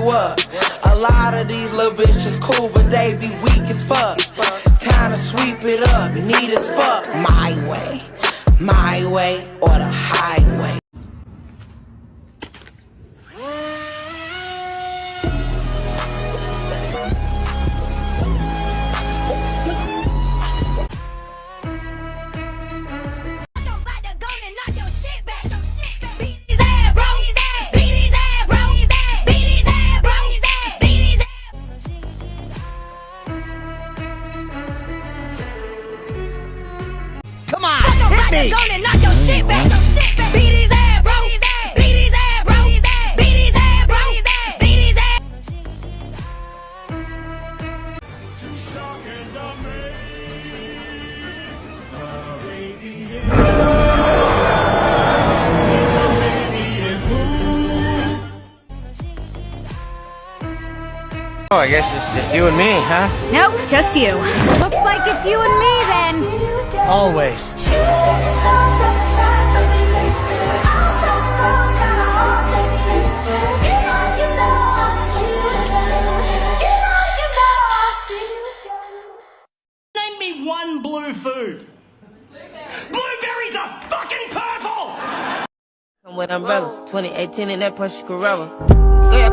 you up. A lot of these little bitches cool, but they be weak as fuck. Time to sweep it up, neat as fuck. My way, or the highway. Come on, hit me! Gonna knock your shit back. Beat his ass, bro. Beat his ass, bro. Beat his ass, bro. Beat his ass. Oh, I guess it's just you and me, huh? Nope, just you. Looks like it's you and me then. Always. Name me one blue food. Blueberries are fucking purple! I'm with umbrellas, 2018 in that Porsche Carrera. Yeah,